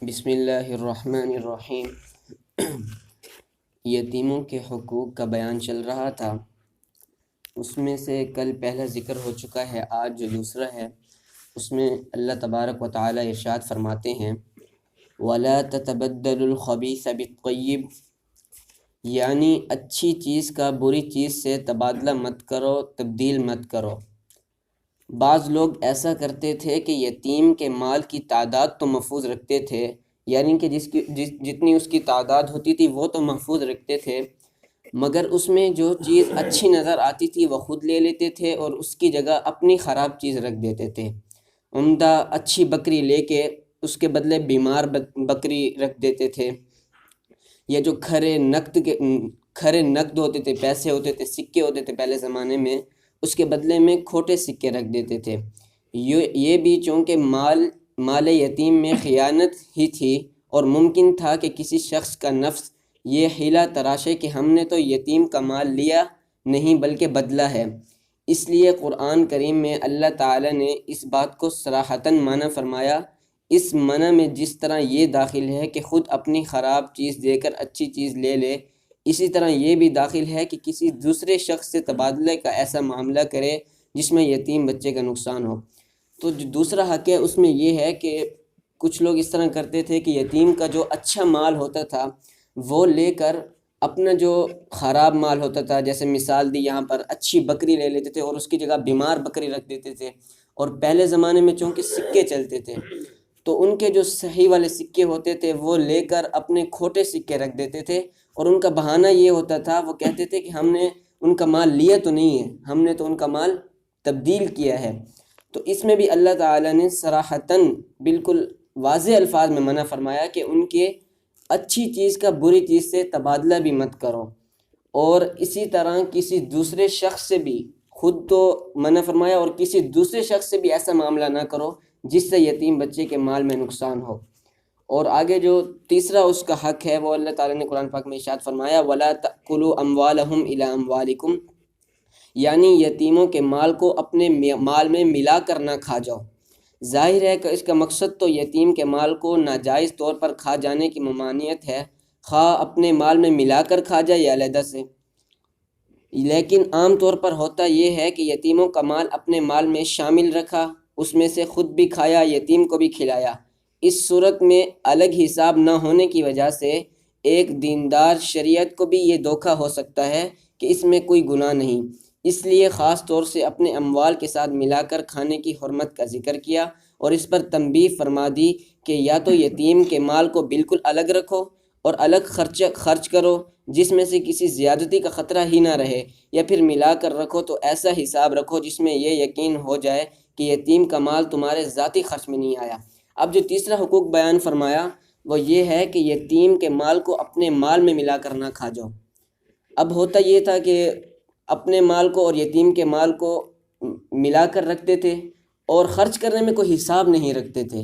بسم اللہ الرحمن الرحیم۔ یتیموں کے حقوق کا بیان چل رہا تھا، اس میں سے کل پہلا ذکر ہو چکا ہے، آج جو دوسرا ہے اس میں اللہ تبارک و تعالی ارشاد فرماتے ہیں وَلَا تَتَبَدَّلُوا الْخَبِيثَ بِالطَّيِّبِ، یعنی اچھی چیز کا بری چیز سے تبادلہ مت کرو، تبدیل مت کرو۔ بعض لوگ ایسا کرتے تھے کہ یتیم کے مال کی تعداد تو محفوظ رکھتے تھے، یعنی کہ جتنی اس کی تعداد ہوتی تھی وہ تو محفوظ رکھتے تھے، مگر اس میں جو چیز اچھی نظر آتی تھی وہ خود لے لیتے تھے اور اس کی جگہ اپنی خراب چیز رکھ دیتے تھے۔ عمدہ اچھی بکری لے کے اس کے بدلے بیمار بکری رکھ دیتے تھے، یا جو کھرے نقد ہوتے تھے، پیسے ہوتے تھے، سکے ہوتے تھے پہلے زمانے میں، اس کے بدلے میں کھوٹے سکے رکھ دیتے تھے۔ یہ بھی چونکہ مال یتیم میں خیانت ہی تھی، اور ممکن تھا کہ کسی شخص کا نفس یہ حیلہ تراشے کہ ہم نے تو یتیم کا مال لیا نہیں بلکہ بدلہ ہے۔ اس لیے قرآن کریم میں اللہ تعالی نے اس بات کو صراحتاً منع فرمایا۔ اس منع میں جس طرح یہ داخل ہے کہ خود اپنی خراب چیز دے کر اچھی چیز لے لے، اسی طرح یہ بھی داخل ہے کہ کسی دوسرے شخص سے تبادلے کا ایسا معاملہ کرے جس میں یتیم بچے کا نقصان ہو۔ تو جو دوسرا حق ہے اس میں یہ ہے کہ کچھ لوگ اس طرح کرتے تھے کہ یتیم کا جو اچھا مال ہوتا تھا وہ لے کر اپنا جو خراب مال ہوتا تھا، جیسے مثال دی یہاں پر، اچھی بکری لے لیتے تھے اور اس کی جگہ بیمار بکری رکھ دیتے تھے۔ اور پہلے زمانے میں چونکہ سکے چلتے تھے تو ان کے جو صحیح والے سکے ہوتے تھے وہ لے کر اپنے کھوٹے سکے رکھ دیتے تھے، اور ان کا بہانہ یہ ہوتا تھا، وہ کہتے تھے کہ ہم نے ان کا مال لیا تو نہیں ہے، ہم نے تو ان کا مال تبدیل کیا ہے۔ تو اس میں بھی اللہ تعالیٰ نے صراحتاً بالکل واضح الفاظ میں منع فرمایا کہ ان کے اچھی چیز کا بری چیز سے تبادلہ بھی مت کرو، اور اسی طرح کسی دوسرے شخص سے بھی، خود تو منع فرمایا، اور کسی دوسرے شخص سے بھی ایسا معاملہ نہ کرو جس سے یتیم بچے کے مال میں نقصان ہو۔ اور آگے جو تیسرا اس کا حق ہے وہ اللہ تعالیٰ نے قرآن پاک میں ارشاد فرمایا وَلَا تَأْكُلُوا أَمْوَالَهُمْ إِلَىٰ أَمْوَالِكُمْ، یعنی یتیموں کے مال کو اپنے مال میں ملا کر نہ کھا جاؤ۔ ظاہر ہے کہ اس کا مقصد تو یتیم کے مال کو ناجائز طور پر کھا جانے کی ممانعت ہے، خواہ اپنے مال میں ملا کر کھا جائے یا علیحدہ سے۔ لیکن عام طور پر ہوتا یہ ہے کہ یتیموں کا مال اپنے مال میں شامل رکھا، اس میں سے خود بھی کھایا، یتیم کو بھی کھلایا۔ اس صورت میں الگ حساب نہ ہونے کی وجہ سے ایک دیندار شریعت کو بھی یہ دھوکہ ہو سکتا ہے کہ اس میں کوئی گناہ نہیں، اس لیے خاص طور سے اپنے اموال کے ساتھ ملا کر کھانے کی حرمت کا ذکر کیا، اور اس پر تنبیہ فرما دی کہ یا تو یتیم کے مال کو بالکل الگ رکھو اور الگ خرچ کرو جس میں سے کسی زیادتی کا خطرہ ہی نہ رہے، یا پھر ملا کر رکھو تو ایسا حساب رکھو جس میں یہ یقین ہو جائے کہ یتیم کا مال تمہارے ذاتی خرچ میں نہیں آیا۔ اب جو تیسرا حقوق بیان فرمایا وہ یہ ہے کہ یتیم کے مال کو اپنے مال میں ملا کر نہ کھا جاؤ۔ اب ہوتا یہ تھا کہ اپنے مال کو اور یتیم کے مال کو ملا کر رکھتے تھے اور خرچ کرنے میں کوئی حساب نہیں رکھتے تھے،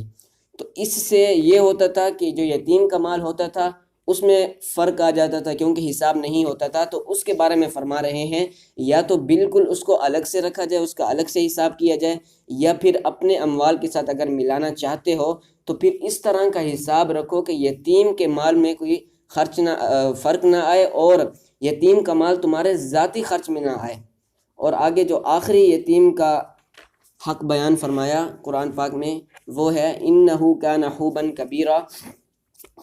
تو اس سے یہ ہوتا تھا کہ جو یتیم کا مال ہوتا تھا اس میں فرق آ جاتا تھا، کیونکہ حساب نہیں ہوتا تھا۔ تو اس کے بارے میں فرما رہے ہیں یا تو بالکل اس کو الگ سے رکھا جائے، اس کا الگ سے حساب کیا جائے، یا پھر اپنے اموال کے ساتھ اگر ملانا چاہتے ہو تو پھر اس طرح کا حساب رکھو کہ یتیم کے مال میں کوئی فرق نہ آئے اور یتیم کا مال تمہارے ذاتی خرچ میں نہ آئے۔ اور آگے جو آخری یتیم کا حق بیان فرمایا قرآن پاک میں وہ ہے اِنَّهُ كَانَ حُوبًا كَبِيرًا۔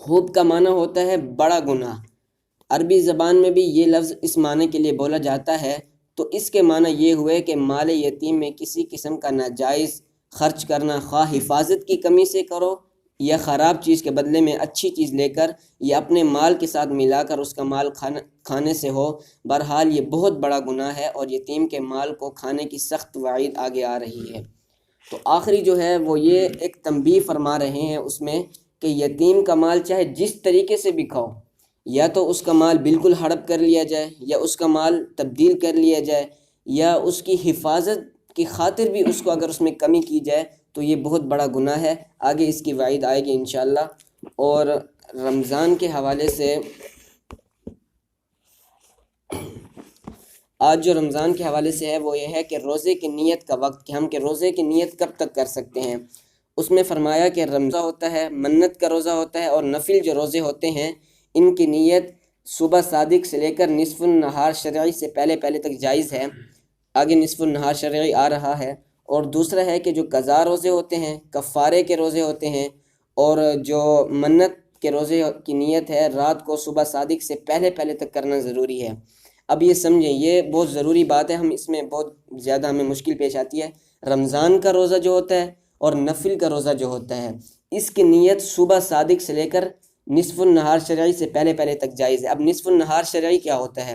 حوب کا معنی ہوتا ہے بڑا گناہ۔ عربی زبان میں بھی یہ لفظ اس معنی کے لیے بولا جاتا ہے، تو اس کے معنی یہ ہوئے کہ مال یتیم میں کسی قسم کا ناجائز خرچ کرنا، خواہ حفاظت کی کمی سے کرو یا خراب چیز کے بدلے میں اچھی چیز لے کر، یا اپنے مال کے ساتھ ملا کر اس کا مال کھانے سے ہو۔ بہرحال یہ بہت بڑا گناہ ہے اور یتیم کے مال کو کھانے کی سخت وعید آگے آ رہی ہے۔ تو آخری جو ہے وہ یہ ایک تنبیہ فرما رہے ہیں اس میں کہ یتیم کا مال چاہے جس طریقے سے بھی کھاؤ، یا تو اس کا مال بالکل ہڑپ کر لیا جائے، یا اس کا مال تبدیل کر لیا جائے، یا اس کی حفاظت کی خاطر بھی اس کو اگر اس میں کمی کی جائے تو یہ بہت بڑا گناہ ہے۔ آگے اس کی وعید آئے گی انشاءاللہ۔ اور رمضان کے حوالے سے آج جو رمضان کے حوالے سے ہے وہ یہ ہے کہ روزے کی نیت کا وقت، کہ ہم روزے کی نیت کب تک کر سکتے ہیں۔ اس میں فرمایا کہ رمضان ہوتا ہے، منت کا روزہ ہوتا ہے، اور نفل جو روزے ہوتے ہیں ان کی نیت صبح صادق سے لے کر نصف النہار شرعی سے پہلے تک جائز ہے۔ آگے نصف النہار شرعی آ رہا ہے۔ اور دوسرا ہے کہ جو قضا روزے ہوتے ہیں، کفارے کے روزے ہوتے ہیں، اور جو منت کے روزے کی نیت ہے رات کو صبح صادق سے پہلے تک کرنا ضروری ہے۔ اب یہ سمجھیں، یہ بہت ضروری بات ہے، ہم اس میں بہت زیادہ ہمیں مشکل پیش آتی ہے۔ رمضان کا روزہ جو ہوتا ہے اور نفل کا روزہ جو ہوتا ہے، اس کی نیت صبح صادق سے لے کر نصف النہار شرعی سے پہلے تک جائز ہے۔ اب نصف النہار شرعی کیا ہوتا ہے؟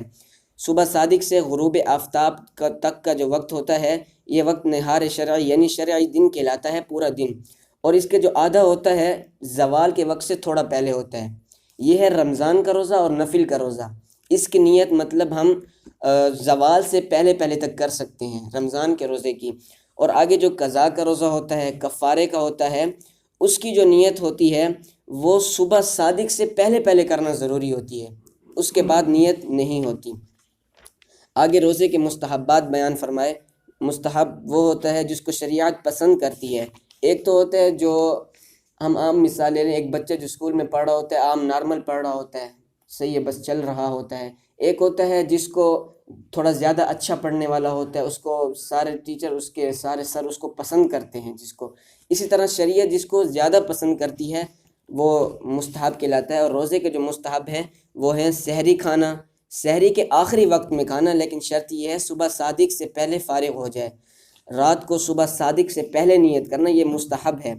صبح صادق سے غروب آفتاب تک کا جو وقت ہوتا ہے، یہ وقت نہار شرعی یعنی شرعی دن کہلاتا ہے، پورا دن۔ اور اس کے جو آدھا ہوتا ہے زوال کے وقت سے تھوڑا پہلے ہوتا ہے۔ یہ ہے رمضان کا روزہ اور نفل کا روزہ۔ اس کی نیت مطلب ہم زوال سے پہلے تک کر سکتے ہیں رمضان کے روزے کی۔ اور آگے جو قضا کا روزہ ہوتا ہے، کفارے کا ہوتا ہے، اس کی جو نیت ہوتی ہے وہ صبح صادق سے پہلے کرنا ضروری ہوتی ہے، اس کے بعد نیت نہیں ہوتی۔ آگے روزے کے مستحبات بیان فرمائے۔ مستحب وہ ہوتا ہے جس کو شریعت پسند کرتی ہے۔ ایک تو ہوتا ہے جو ہم عام مثال لے لیں، ایک بچہ جو اسکول میں پڑھ رہا ہوتا ہے، عام نارمل پڑھ رہا ہوتا ہے، صحیح ہے، بس چل رہا ہوتا ہے۔ ایک ہوتا ہے جس کو تھوڑا زیادہ اچھا پڑھنے والا ہوتا ہے، اس کو سارے ٹیچر، اس کے سارے سر اس کو پسند کرتے ہیں جس کو۔ اسی طرح شریعت جس کو زیادہ پسند کرتی ہے وہ مستحب کہلاتا ہے۔ اور روزے کے جو مستحب ہیں وہ ہیں سحری کھانا، سحری کے آخری وقت میں کھانا، لیکن شرط یہ ہے صبح صادق سے پہلے فارغ ہو جائے۔ رات کو صبح صادق سے پہلے نیت کرنا، یہ مستحب ہے۔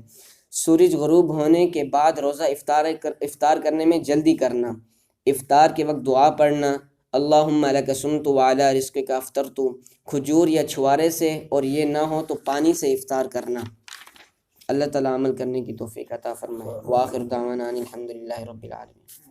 سورج غروب ہونے کے بعد روزہ افطار کرنے میں جلدی کرنا۔ افطار کے وقت دعا پڑھنا، اللہم لک صمت وعلی رزقک افطرت، کھجور یا چھوارے سے، اور یہ نہ ہو تو پانی سے افطار کرنا۔ اللہ تعالیٰ عمل کرنے کی توفیق عطا فرمائے۔ وآخر دعوانا ان الحمد للہ رب العالمین۔